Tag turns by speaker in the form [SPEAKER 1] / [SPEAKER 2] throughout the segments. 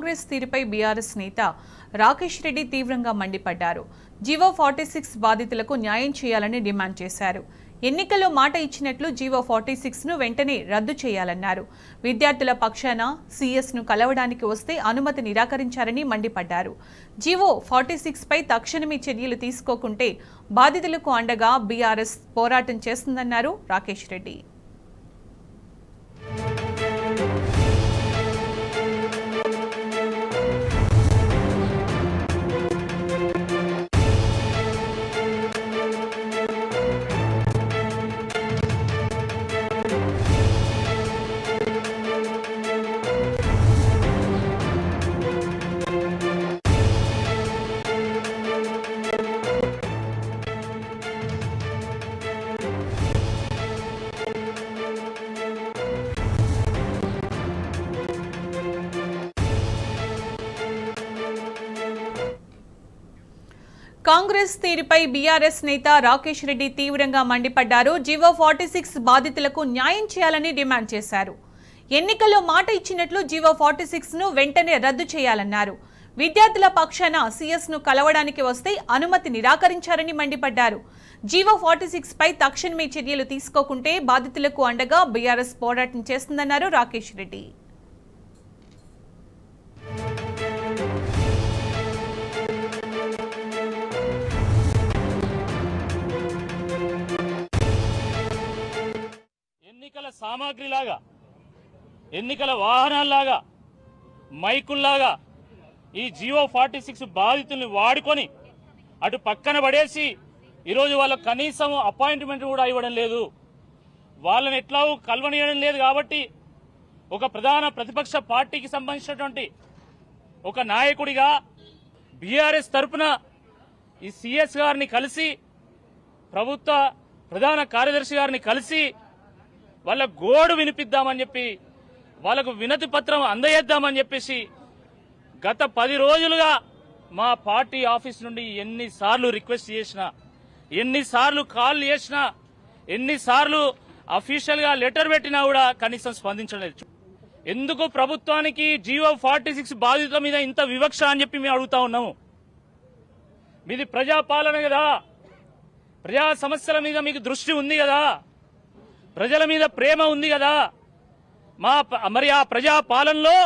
[SPEAKER 1] కాంగ్రెస్ తీరుపై బీఆర్ఎస్ నేత రాకేష్ రెడ్డి తీవ్రంగా మండిపడ్డారు. జీవో 46 బాధితులకు న్యాయం చేయాలని డిమాండ్ చేశారు. ఎన్నికల్లో మాట ఇచ్చినట్లు జీవో 46 ను వెంటనే రద్దు చేయాలన్నారు. విద్యార్థుల పక్షాన సీఎస్ ను కలవడానికి వస్తే అనుమతి నిరాకరించారని మండిపడ్డారు. జీవో 46 పై తక్షణమే చర్యలు తీసుకోకుంటే బాధితులకు అండగా బీఆర్ఎస్ పోరాటం చేస్తుందన్నారు రాకేష్ రెడ్డి. కాంగ్రెస్ తీరుపై బీఆర్ఎస్ నేత రాకేష్ రెడ్డి తీవ్రంగా మండిపడ్డారు. జీవో 46 బాధితులకు న్యాయం చేయాలని డిమాండ్ చేశారు. ఎన్నికల్లో మాట ఇచ్చినట్లు జీవో 46 ను వెంటనే రద్దు చేయాలన్నారు. విద్యార్థుల పక్షాన సీఎస్ ను కలవడానికి వస్తే అనుమతి నిరాకరించారని మండిపడ్డారు. జీవో 46 పై తక్షణమే చర్యలు తీసుకోకుంటే బాధితులకు అండగా బీఆర్ఎస్ పోరాటం చేస్తుందన్నారు రాకేష్ రెడ్డి.
[SPEAKER 2] ఎన్నికల సామాగ్రిలాగా, ఎన్నికల వాహనాల్లాగా, మైకుల్లాగా ఈ జీవో 46 బాధితుల్ని వాడుకొని అటు పక్కన పడేసి ఈరోజు వాళ్ళకు కనీసం అపాయింట్మెంట్ కూడా ఇవ్వడం లేదు. వాళ్ళని ఎట్లా కలవనియడం లేదు. కాబట్టి ఒక ప్రధాన ప్రతిపక్ష పార్టీకి సంబంధించినటువంటి ఒక నాయకుడిగా బీఆర్ఎస్ తరఫున ఈ సీఎస్ గారిని కలిసి, ప్రభుత్వ ప్రధాన కార్యదర్శి గారిని కలిసి వాళ్ళ గోడు వినిపిద్దామని చెప్పి, వాళ్ళకు వినతి పత్రం అందజేద్దామని చెప్పేసి గత 10 రోజులుగా మా పార్టీ ఆఫీస్ నుండి ఎన్నిసార్లు రిక్వెస్ట్ చేసినా, ఎన్నిసార్లు కాల్ చేసినా, ఎన్నిసార్లు అఫీషియల్ గా లెటర్ పెట్టినా కూడా కనీసం స్పందించలేదు. ఎందుకు ప్రభుత్వానికి జీవో 46 బాధితుల మీద ఇంత వివక్ష అని చెప్పి మేము అడుగుతా ఉన్నాము. మీది ప్రజాపాలన కదా, ప్రజా సమస్యల మీద మీకు దృష్టి ఉంది కదా, ప్రజల మీద ప్రేమ ఉంది కదా. మరి ఆ ప్రజా పాలనలో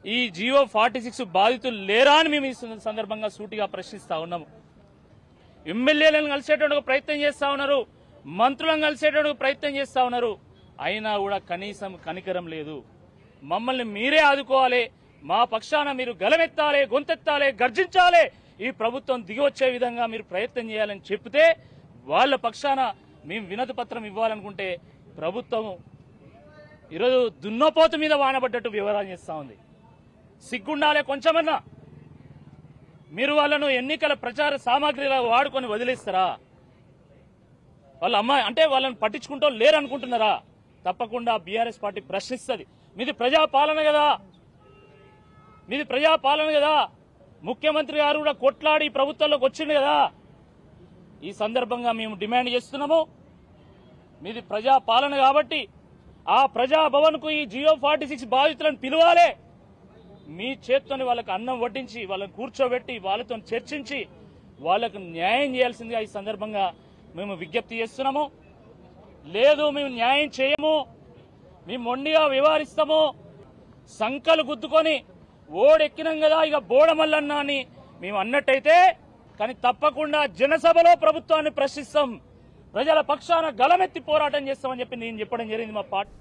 [SPEAKER 2] ఈ జీవో 46 బాధితులు లేరా అని మేము ఈ సందర్భంగా సూటిగా ప్రశ్నిస్తా ఉన్నాము. ఎమ్మెల్యేలను కలిసేటువంటి ప్రయత్నం చేస్తా ఉన్నారు, మంత్రులను కలిసేటువంటి ప్రయత్నం చేస్తా ఉన్నారు. అయినా కూడా కనీసం కనికరం లేదు. మమ్మల్ని మీరే ఆదుకోవాలి, మా పక్షాన మీరు గలమెత్తాలి, గొంతెత్తాలి, గర్జించాలి, ఈ ప్రభుత్వం దిగి వచ్చే విధంగా మీరు ప్రయత్నం చేయాలని చెప్తే వాళ్ళ పక్షాన మేము వినతి పత్రం ఇవ్వాలనుకుంటే ప్రభుత్వం ఈరోజు దున్నపోతు మీద వానబడ్డట్టు వివరాలు చేస్తా ఉంది. సిగ్గుండాలే కొంచెమన్నా. మీరు వాళ్ళను ఎన్నికల ప్రచార సామాగ్రిలా వాడుకొని వదిలేస్తారా? వాళ్ళ అమ్మాయి అంటే వాళ్ళని పట్టించుకుంటూ లేరనుకుంటున్నారా? తప్పకుండా బీఆర్ఎస్ పార్టీ ప్రశ్నిస్తుంది. మీది ప్రజాపాలన కదా, మీది ప్రజాపాలన కదా. ముఖ్యమంత్రి గారు కూడా కొట్లాడి ప్రభుత్వంలోకి వచ్చింది కదా. ఈ సందర్భంగా మేము డిమాండ్ చేస్తున్నాము, మీది ప్రజాపాలన కాబట్టి ఆ ప్రజాభవన్ కు ఈ జీవో 46 బాధితులను పిలవాలి. మీ చేత్తోని వాళ్ళకి అన్నం వడ్డించి, వాళ్ళని కూర్చోబెట్టి, వాళ్ళతో చర్చించి వాళ్ళకు న్యాయం చేయాల్సిందిగా ఈ సందర్భంగా మేము విజ్ఞప్తి చేస్తున్నాము. లేదు మేము న్యాయం చేయము, మేము మొండిగా వ్యవహరిస్తాము, సంకలు గుద్దుకొని ఓడెక్కినాం కదా ఇక బోడమల్లన్నా అని మేము అన్నట్టయితే, కానీ తప్పకుండా జనసభలో ప్రభుత్వాన్ని ప్రశ్నిస్తాం, ప్రజల పక్షాన గలమెత్తి పోరాటం చేస్తామని చెప్పి నేను చెప్పడం జరిగింది మా పార్టీ.